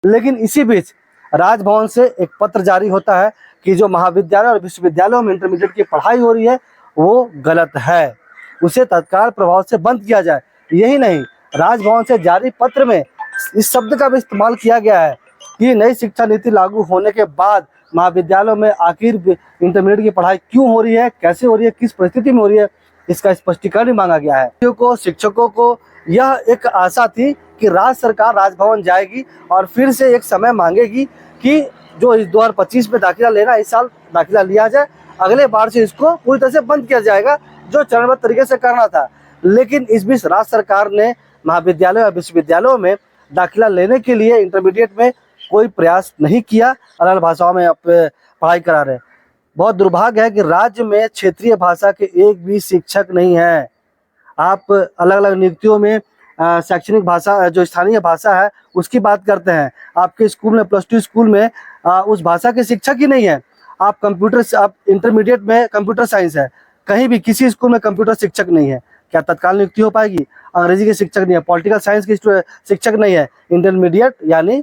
लेकिन इसी बीच राजभवन से एक पत्र जारी होता है कि जो महाविद्यालय और विश्वविद्यालयों में इंटरमीडिएट की पढ़ाई हो रही है वो गलत है, उसे तत्काल प्रभाव से बंद किया जाए। यही नहीं, राजभवन से जारी पत्र में इस शब्द का भी इस्तेमाल किया गया है कि नई शिक्षा नीति लागू होने के बाद महाविद्यालयों में आखिर इंटरमीडिएट की पढ़ाई क्यों हो रही है, कैसे हो रही है, किस परिस्थिति में हो रही है, इसका स्पष्टीकरण मांगा गया है। शिक्षकों को यह एक आशा थी कि राज्य सरकार राजभवन जाएगी और फिर से एक समय मांगेगी कि जो इस 2025 में दाखिला लेना, इस साल दाखिला लिया जाए, अगले बार से इसको पूरी तरह से बंद किया जाएगा, जो चरणबद्ध तरीके से करना था। लेकिन इस बीच राज्य सरकार ने महाविद्यालय और विश्वविद्यालयों में दाखिला लेने के लिए इंटरमीडिएट में कोई प्रयास नहीं किया, अलग अलग भाषाओं में पढ़ाई करा रहे। बहुत दुर्भाग्य है कि राज्य में क्षेत्रीय भाषा के एक भी शिक्षक नहीं है। आप अलग अलग नियुक्तियों में शैक्षणिक भाषा, जो स्थानीय भाषा है उसकी बात करते हैं। आपके स्कूल में, +2 स्कूल में उस भाषा के शिक्षक ही नहीं है। आप इंटरमीडिएट में कंप्यूटर साइंस है, कहीं भी किसी स्कूल में कंप्यूटर शिक्षक नहीं है, क्या तत्काल नियुक्ति हो पाएगी? अंग्रेजी के शिक्षक नहीं है, पॉलिटिकल साइंस के शिक्षक नहीं है। इंटरमीडिएट यानी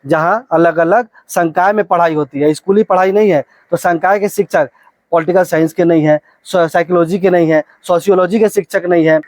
जहाँ अलग अलग संकाय में पढ़ाई होती है, स्कूली पढ़ाई नहीं है, तो संकाय के शिक्षक पॉलिटिकल साइंस के नहीं है, साइकोलॉजी के नहीं है, सोशियोलॉजी के शिक्षक नहीं है।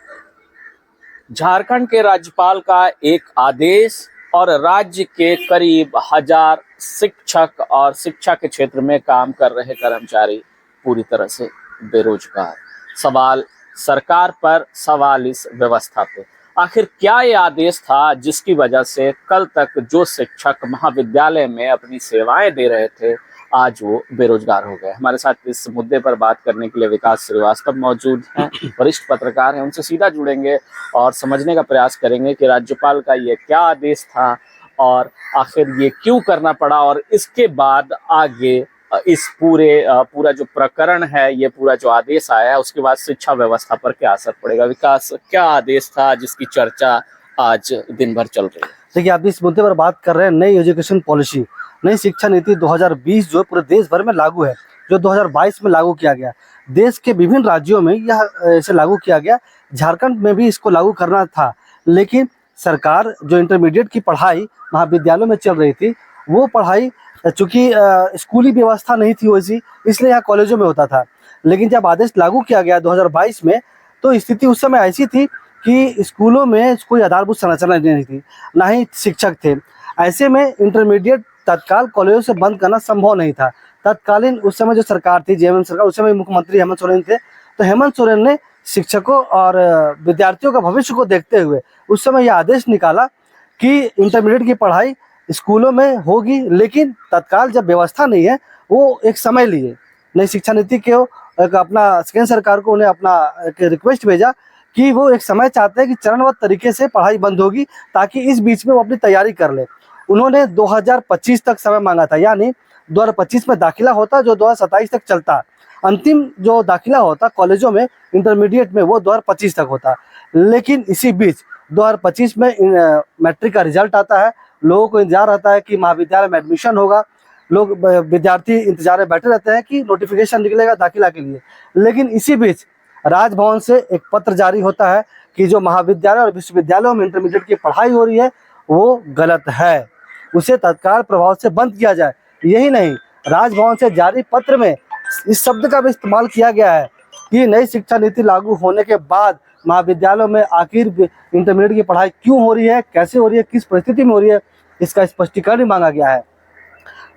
झारखंड के राज्यपाल का एक आदेश और राज्य के करीब 1000 शिक्षक और शिक्षा के क्षेत्र में काम कर रहे कर्मचारी पूरी तरह से बेरोजगार। सवाल सरकार पर, सवाल इस व्यवस्था पे। आखिर क्या ये आदेश था जिसकी वजह से कल तक जो शिक्षक महाविद्यालय में अपनी सेवाएं दे रहे थे आज वो बेरोजगार हो गए? हमारे साथ इस मुद्दे पर बात करने के लिए विकास श्रीवास्तव मौजूद हैं, वरिष्ठ पत्रकार हैं। उनसे सीधा जुड़ेंगे और समझने का प्रयास करेंगे कि राज्यपाल का ये क्या आदेश था और आखिर ये क्यों करना पड़ा, और इसके बाद आगे इस पूरा जो प्रकरण है, ये पूरा जो आदेश आया है, उसके बाद शिक्षा व्यवस्था पर क्या असर पड़ेगा। विकास, क्या आदेश था जिसकी चर्चा आज दिन भर चल रही है? देखिए, आप इस मुद्दे पर बात कर रहे हैं नई एजुकेशन पॉलिसी, नई शिक्षा नीति 2020 जो पूरे देश भर में लागू है, जो 2022 में लागू किया गया। देश के विभिन्न राज्यों में यह इसे लागू किया गया, झारखंड में भी इसको लागू करना था। लेकिन सरकार जो इंटरमीडिएट की पढ़ाई महाविद्यालयों में चल रही थी, वो पढ़ाई चूँकि स्कूली व्यवस्था नहीं थी वैसी, इसलिए यहाँ कॉलेजों में होता था। लेकिन जब आदेश लागू किया गया 2022 में, तो स्थिति उस समय ऐसी थी कि स्कूलों में कोई आधारभूत संरचना नहीं थी, ना ही शिक्षक थे। ऐसे में इंटरमीडिएट तत्काल कॉलेजों से बंद करना संभव नहीं था। तत्कालीन उस समय जो सरकार थी, जेएमएम सरकार, उस समय मुख्यमंत्री हेमंत सोरेन थे। तो हेमंत सोरेन ने शिक्षकों और विद्यार्थियों का भविष्य को देखते हुए उस समय यह आदेश निकाला कि इंटरमीडिएट की पढ़ाई स्कूलों में होगी, लेकिन तत्काल जब व्यवस्था नहीं है, वो एक समय लिए नई शिक्षा नीति के एक अपना केंद्र सरकार को उन्हें अपना एक रिक्वेस्ट भेजा कि वो एक समय चाहते हैं कि चरणबद्ध तरीके से पढ़ाई बंद होगी, ताकि इस बीच में वो अपनी तैयारी कर ले। उन्होंने 2025 तक समय मांगा था, यानी 2025 में दाखिला होता जो 2027 तक चलता। अंतिम जो दाखिला होता कॉलेजों में इंटरमीडिएट में, वो 2025 तक होता। लेकिन इसी बीच 2025 में मैट्रिक का रिजल्ट आता है, लोगों को इंतजार रहता है कि महाविद्यालय में एडमिशन होगा, लोग विद्यार्थी इंतजार में बैठे रहते हैं कि नोटिफिकेशन निकलेगा दाखिला के लिए। लेकिन इसी बीच राजभवन से एक पत्र जारी होता है कि जो महाविद्यालय और विश्वविद्यालयों में इंटरमीडिएट की पढ़ाई हो रही है वो गलत है, उसे तत्काल प्रभाव से बंद किया जाए। यही नहीं, राजभवन से जारी पत्र में इस शब्द का भी इस्तेमाल किया गया है कि नई शिक्षा नीति लागू होने के बाद महाविद्यालयों में आखिर इंटरमीडिएट की पढ़ाई क्यों हो रही है, कैसे हो रही है, किस परिस्थिति में हो रही है, इसका स्पष्टीकरण मांगा गया है।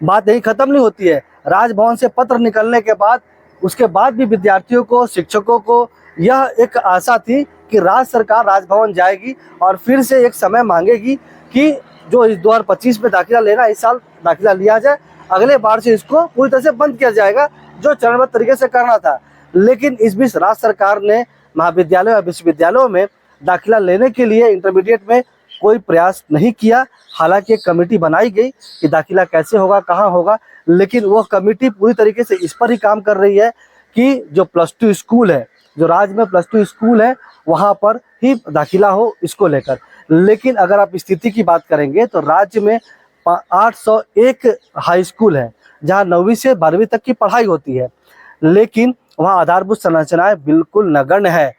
बात यही खत्म नहीं होती है। राजभवन से पत्र निकलने के बाद, उसके बाद भी विद्यार्थियों को, शिक्षकों को यह एक आशा थी कि राज्य सरकार राजभवन जाएगी और फिर से एक समय मांगेगी कि जो इस 2025 में दाखिला लेना, इस साल दाखिला लिया जाए, अगले बार से इसको पूरी तरह से बंद किया जाएगा, जो चरणबद्ध तरीके से करना था। लेकिन इस बीच राज्य सरकार ने महाविद्यालय और विश्वविद्यालयों में दाखिला लेने के लिए इंटरमीडिएट में कोई प्रयास नहीं किया। हालांकि एक कमेटी बनाई गई कि दाखिला कैसे होगा, कहाँ होगा, लेकिन वह कमेटी पूरी तरीके से इस पर ही काम कर रही है कि जो +2 स्कूल है, जो राज्य में +2 स्कूल है, वहाँ पर ही दाखिला हो, इसको लेकर। लेकिन अगर आप स्थिति की बात करेंगे तो राज्य में 801 हाई स्कूल है जहाँ 9वीं से 12वीं तक की पढ़ाई होती है, लेकिन वहाँ आधारभूत संरचनाएं बिल्कुल नगण्य है।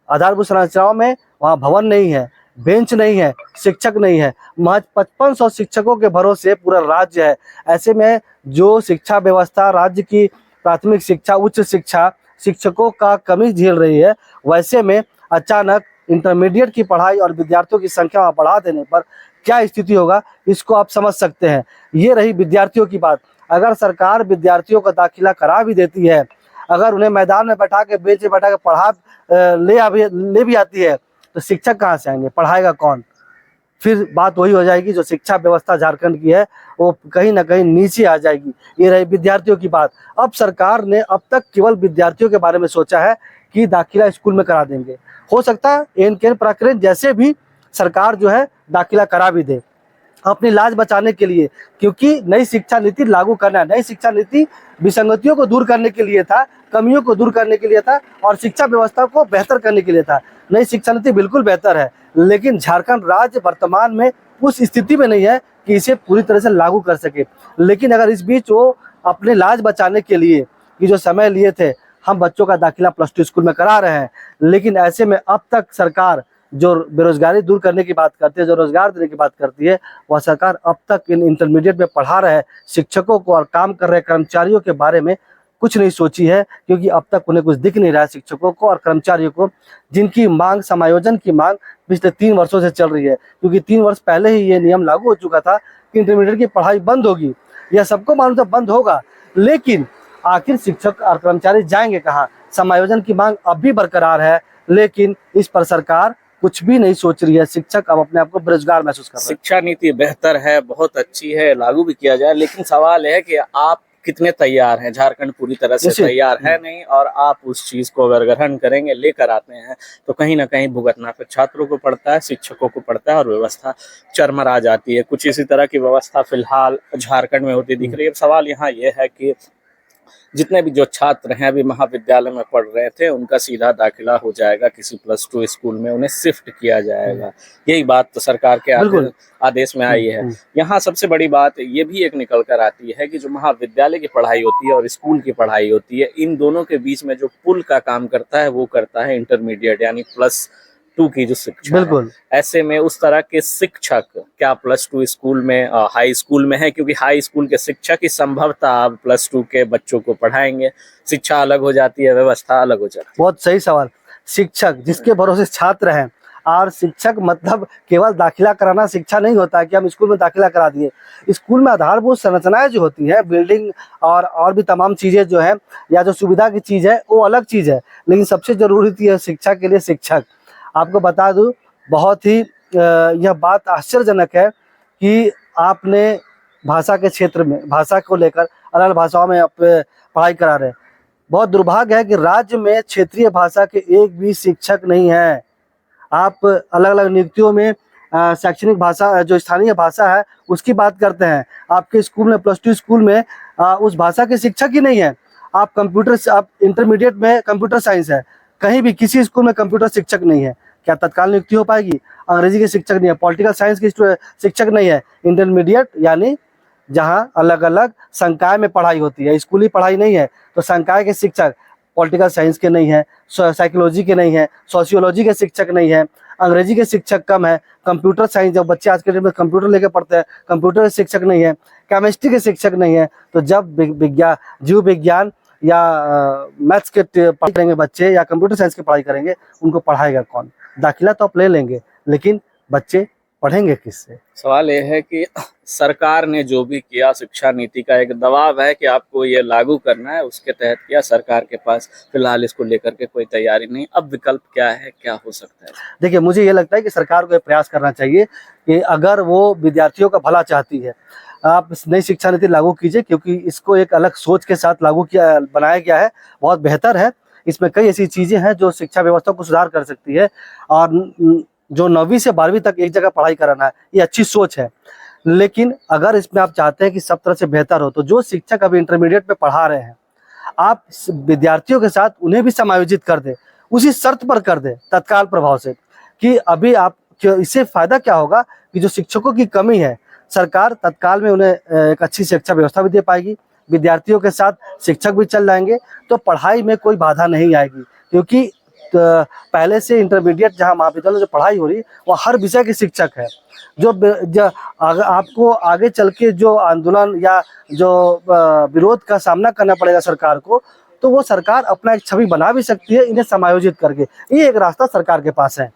आधारभूत संरचनाओं में वहाँ भवन नहीं है, बेंच नहीं है, शिक्षक नहीं है, महज 5500 शिक्षकों के भरोसे पूरा राज्य है। ऐसे में जो शिक्षा व्यवस्था राज्य की प्राथमिक शिक्षा, उच्च शिक्षा शिक्षकों का कमी झेल रही है, वैसे में अचानक इंटरमीडिएट की पढ़ाई और विद्यार्थियों की संख्या बढ़ा देने पर क्या स्थिति होगा, इसको आप समझ सकते हैं। ये रही विद्यार्थियों की बात। अगर सरकार विद्यार्थियों का दाखिला करा भी देती है, अगर उन्हें मैदान में बैठा के, बेंच में बैठा के ले भी आती है, तो शिक्षक कहाँ से आएंगे, पढ़ाएगा कौन? फिर बात वही हो जाएगी, जो शिक्षा व्यवस्था झारखंड की है वो कहीं ना कहीं नीचे आ जाएगी। ये रही विद्यार्थियों की बात। अब सरकार ने अब तक केवल विद्यार्थियों के बारे में सोचा है कि दाखिला स्कूल में करा देंगे। हो सकता है एन प्रकरण जैसे भी सरकार जो है दाखिला करा भी दे अपनी लाज बचाने के लिए, क्योंकि नई शिक्षा नीति लागू करना है। नई शिक्षा नीति विसंगतियों को दूर करने के लिए था, कमियों को दूर करने के लिए था और शिक्षा व्यवस्था को बेहतर करने के लिए था। नई शिक्षा नीति बिल्कुल बेहतर है, लेकिन झारखंड राज्य वर्तमान में उस स्थिति में नहीं है कि इसे पूरी तरह से लागू कर सके। लेकिन अगर इस बीच वो अपने लाज बचाने के लिए कि जो समय लिए थे, हम बच्चों का दाखिला +2 स्कूल में करा रहे हैं, लेकिन ऐसे में अब तक सरकार जो बेरोजगारी दूर करने की बात करती है, जो रोजगार देने की बात करती है, वह सरकार अब तक इन इंटरमीडिएट में पढ़ा रहे शिक्षकों को और काम कर रहे कर्मचारियों के बारे में कुछ नहीं सोची है। क्योंकि अब तक उन्हें कुछ दिख नहीं रहा है शिक्षकों को और कर्मचारियों को, जिनकी मांग, समायोजन की मांग पिछले 3 वर्षों से चल रही है। क्योंकि 3 वर्ष पहले ही ये नियम लागू हो चुका था कि इंटरमीडिएट की पढ़ाई बंद होगी। यह सबको मालूम था बंद होगा, लेकिन आखिर शिक्षक और कर्मचारी जाएंगे कहाँ? समायोजन की मांग अब भी बरकरार है, लेकिन इस पर सरकार कुछ भी नहीं सोच रही है। शिक्षक अब अपने आप को बेरोजगार महसूस कर रहे हैं। शिक्षा नीति बेहतर है, बहुत अच्छी है, लागू भी किया जाए, लेकिन सवाल है कि आप कितने तैयार हैं। झारखंड पूरी तरह से तैयार है नहीं, और आप उस चीज को अगर ग्रहण करेंगे, लेकर आते हैं, तो कहीं ना कहीं भुगतना फिर छात्रों को पड़ता है, शिक्षकों को पड़ता है और व्यवस्था चरमरा जाती है। कुछ इसी तरह की व्यवस्था फिलहाल झारखंड में होती दिख रही है। अब सवाल यहाँ ये है कि जितने भी जो छात्र हैं अभी महाविद्यालय में पढ़ रहे थे, उनका सीधा दाखिला हो जाएगा किसी +2 स्कूल में, उन्हें शिफ्ट किया जाएगा। यही बात तो सरकार के आदेश में आई है। यहाँ सबसे बड़ी बात ये भी एक निकल कर आती है कि जो महाविद्यालय की पढ़ाई होती है और स्कूल की पढ़ाई होती है, इन दोनों के बीच में जो पुल का काम करता है वो करता है इंटरमीडिएट यानी +2 की जो शिक्षा है। ऐसे में उस तरह के शिक्षक क्या +2 स्कूल में, हाई स्कूल में है? क्योंकि हाई स्कूल के शिक्षक ही संभवतः अब +2 के बच्चों को पढ़ाएंगे। शिक्षा अलग हो जाती है, व्यवस्था अलग हो जाती है। बहुत सही सवाल। शिक्षक जिसके भरोसे छात्र हैं, और शिक्षक मतलब केवल दाखिला कराना शिक्षा नहीं होता है कि हम स्कूल में दाखिला करा दिए। स्कूल में आधारभूत संरचनाएं जो होती है, बिल्डिंग और भी तमाम चीज़ें जो है, या जो सुविधा की चीज़ है, वो अलग चीज़ है, लेकिन सबसे जरूरी थी है शिक्षा के लिए शिक्षक। आपको बता दूं, बहुत ही यह बात आश्चर्यजनक है कि आपने भाषा के क्षेत्र में, भाषा को लेकर अलग भाषाओं में आप पढ़ाई करा रहे हैं। बहुत दुर्भाग्य है कि राज्य में क्षेत्रीय भाषा के एक भी शिक्षक नहीं है। आप अलग अलग नियुक्तियों में शैक्षणिक भाषा, जो स्थानीय भाषा है, उसकी बात करते हैं। आपके स्कूल में, +2 स्कूल में उस भाषा के शिक्षक ही नहीं है। आप इंटरमीडिएट में कंप्यूटर साइंस है, कहीं भी किसी स्कूल में कंप्यूटर शिक्षक नहीं है। क्या तत्काल नियुक्ति हो पाएगी? अंग्रेजी के शिक्षक नहीं है, पॉलिटिकल साइंस के शिक्षक नहीं है। इंटरमीडिएट यानी जहाँ अलग अलग संकाय में पढ़ाई होती है, स्कूली पढ़ाई नहीं है, तो संकाय के शिक्षक पॉलिटिकल साइंस के नहीं है, साइकोलॉजी के नहीं है, सोशियोलॉजी के शिक्षक नहीं है, अंग्रेजी के शिक्षक कम है, कंप्यूटर साइंस, जब बच्चे आज के डेट में कंप्यूटर लेके पढ़ते हैं, कंप्यूटर के शिक्षक नहीं है, केमिस्ट्री के शिक्षक नहीं है। तो जब जीव विज्ञान या मैथ्स के पढ़ाई करेंगे बच्चे, या कंप्यूटर साइंस की पढ़ाई करेंगे, उनको पढ़ाएगा कौन? दाखिला तो आप ले लेंगे, लेकिन बच्चे पढ़ेंगे किससे? सवाल यह है कि सरकार ने जो भी किया, शिक्षा नीति का एक दबाव है कि आपको ये लागू करना है, उसके तहत किया। सरकार के पास फिलहाल इसको लेकर के कोई तैयारी नहीं। अब विकल्प क्या है, क्या हो सकता है? देखिए, मुझे ये लगता है कि सरकार को ये प्रयास करना चाहिए कि अगर वो विद्यार्थियों का भला चाहती है, आप नई शिक्षा नीति लागू कीजिए, क्योंकि इसको एक अलग सोच के साथ बनाया गया है, बहुत बेहतर है। इसमें कई ऐसी चीज़ें हैं जो शिक्षा व्यवस्था को सुधार कर सकती है, और जो 9वीं से 12वीं तक एक जगह पढ़ाई कराना है, ये अच्छी सोच है। लेकिन अगर इसमें आप चाहते हैं कि सब तरह से बेहतर हो, तो जो शिक्षक अभी इंटरमीडिएट में पढ़ा रहे हैं, आप विद्यार्थियों के साथ उन्हें भी समायोजित कर दें, उसी शर्त पर कर दें तत्काल प्रभाव से, कि अभी आप, इससे फायदा क्या होगा कि जो शिक्षकों की कमी है, सरकार तत्काल में उन्हें एक अच्छी शिक्षा व्यवस्था भी दे पाएगी, विद्यार्थियों के साथ शिक्षक भी चल जाएंगे, तो पढ़ाई में कोई बाधा नहीं आएगी। क्योंकि पहले से इंटरमीडिएट जहाँ महाविद्यालय में जो पढ़ाई हो रही वो हर विषय के शिक्षक है, जो आपको आगे चल के जो आंदोलन या जो विरोध का सामना करना पड़ेगा सरकार को, तो वो सरकार अपना एक छवि बना भी सकती है इन्हें समायोजित करके। ये एक रास्ता सरकार के पास है।